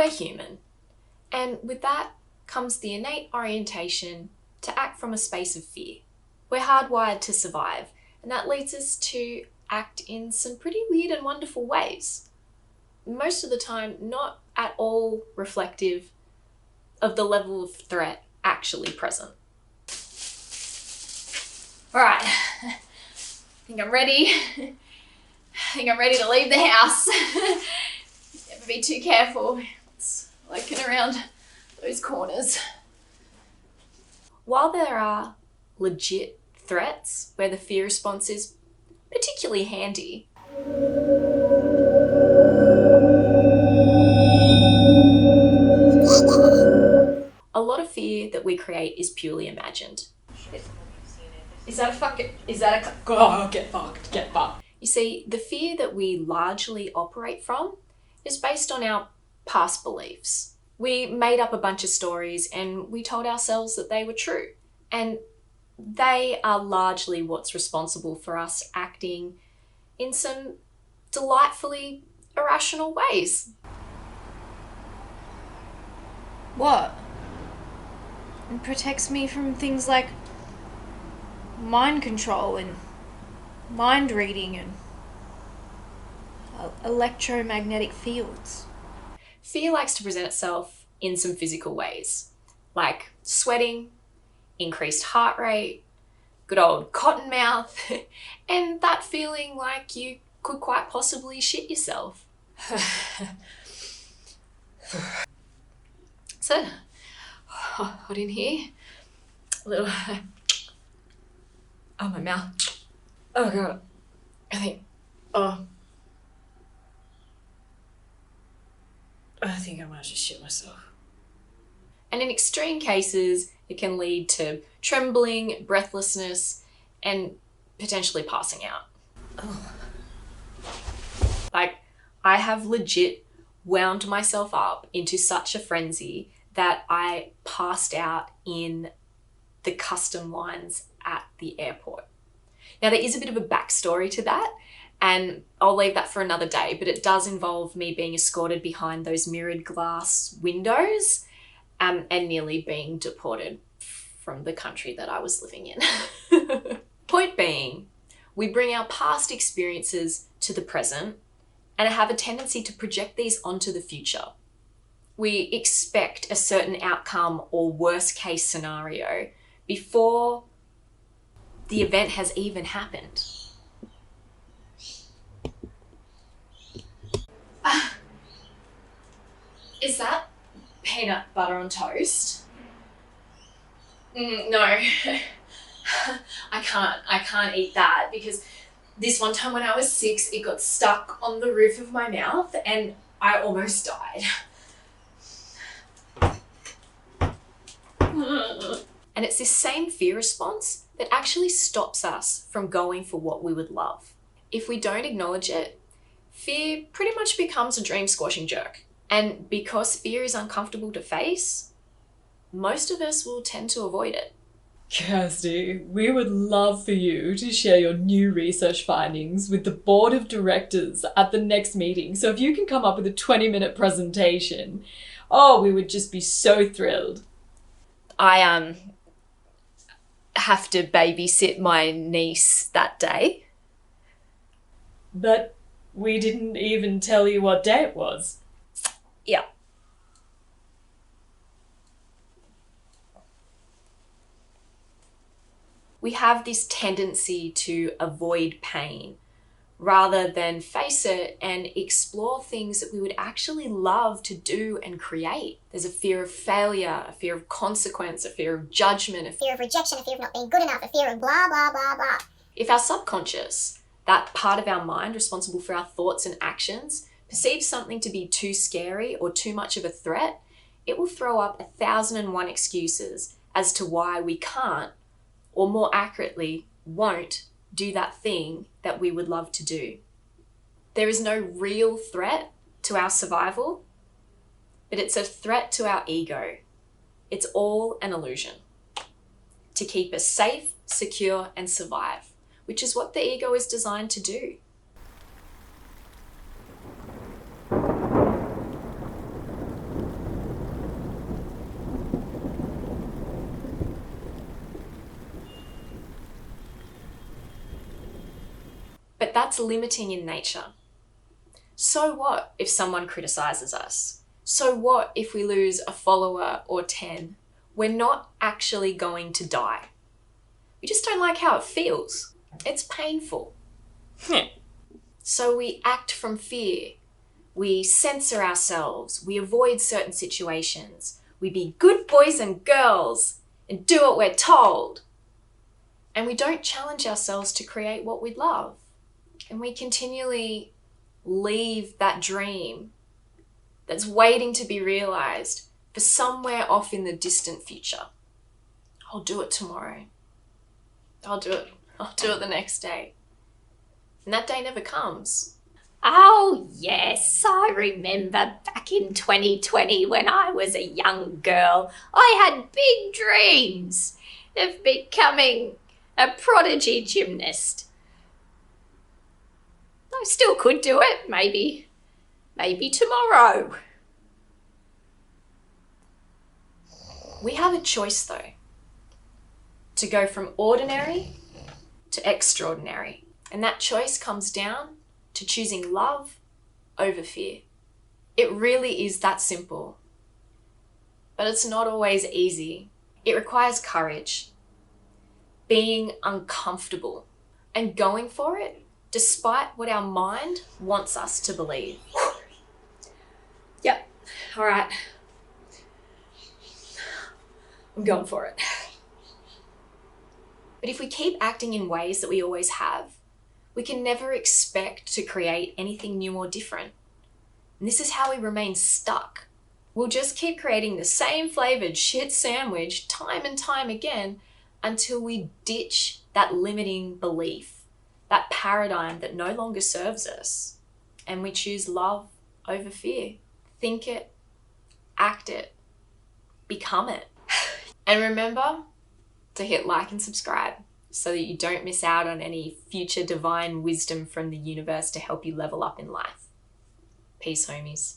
we're human. And with that comes the innate orientation to act from a space of fear. We're hardwired to survive, and that leads us to act in some pretty weird and wonderful ways. Most of the time, not at all reflective of the level of threat actually present. All right, I think I'm ready. I think I'm ready to leave the house. Never be too careful. It's lurking around those corners. While there are legit threats where the fear response is particularly handy, a lot of fear that we create is purely imagined. Get fucked. You see, the fear that we largely operate from is based on our past beliefs. We made up a bunch of stories and we told ourselves that they were true. And they are largely what's responsible for us acting in some delightfully irrational ways. What? It protects me from things like mind control and mind reading and electromagnetic fields. Fear likes to present itself in some physical ways, like sweating, increased heart rate, good old cotton mouth, and that feeling like you could quite possibly shit yourself. So, hot in here. A little. Oh, my mouth. Oh, God. I think I might just shit myself. And in extreme cases, it can lead to trembling, breathlessness, and potentially passing out. Oh. Like, I have legit wound myself up into such a frenzy that I passed out in the custom lines at the airport. Now, there is a bit of a backstory to that, and I'll leave that for another day, but it does involve me being escorted behind those mirrored glass windows and nearly being deported from the country that I was living in. Point being, we bring our past experiences to the present and have a tendency to project these onto the future. We expect a certain outcome or worst case scenario before the event has even happened. Is that peanut butter on toast? No, I can't eat that because this one time when I was 6, it got stuck on the roof of my mouth and I almost died. And it's this same fear response that actually stops us from going for what we would love. If we don't acknowledge it, fear pretty much becomes a dream squashing jerk. And because fear is uncomfortable to face, most of us will tend to avoid it. Kirsty, we would love for you to share your new research findings with the board of directors at the next meeting. So if you can come up with a 20-minute presentation, we would just be so thrilled. I have to babysit my niece that day. But we didn't even tell you what day it was. Yeah. We have this tendency to avoid pain rather than face it and explore things that we would actually love to do and create. There's a fear of failure, a fear of consequence, a fear of judgment, a fear of rejection, a fear of not being good enough, a fear of blah, blah, blah, blah. If our subconscious, that part of our mind responsible for our thoughts and actions, perceives something to be too scary or too much of a threat, it will throw up 1,001 excuses as to why we can't, or more accurately, won't do that thing that we would love to do. There is no real threat to our survival, but it's a threat to our ego. It's all an illusion to keep us safe, secure, and survive, which is what the ego is designed to do. Yet that's limiting in nature. So what if someone criticizes us? So what if we lose a follower or 10? We're not actually going to die. We just don't like how it feels. It's painful. So we act from fear. We censor ourselves. We avoid certain situations. We be good boys and girls and do what we're told. And we don't challenge ourselves to create what we love. And we continually leave that dream that's waiting to be realized for somewhere off in the distant future. I'll do it tomorrow. I'll do it the next day. And that day never comes. Oh, yes, I remember back in 2020 when I was a young girl, I had big dreams of becoming a prodigy gymnast. I still could do it, maybe tomorrow. We have a choice though, to go from ordinary to extraordinary. And that choice comes down to choosing love over fear. It really is that simple. But it's not always easy. It requires courage, being uncomfortable, and going for it despite what our mind wants us to believe. Yep, all right. I'm going for it. But if we keep acting in ways that we always have, we can never expect to create anything new or different. And this is how we remain stuck. We'll just keep creating the same flavored shit sandwich time and time again until we ditch that limiting belief, that paradigm that no longer serves us, and we choose love over fear. Think it, act it, become it. And remember to hit like and subscribe so that you don't miss out on any future divine wisdom from the universe to help you level up in life. Peace, homies.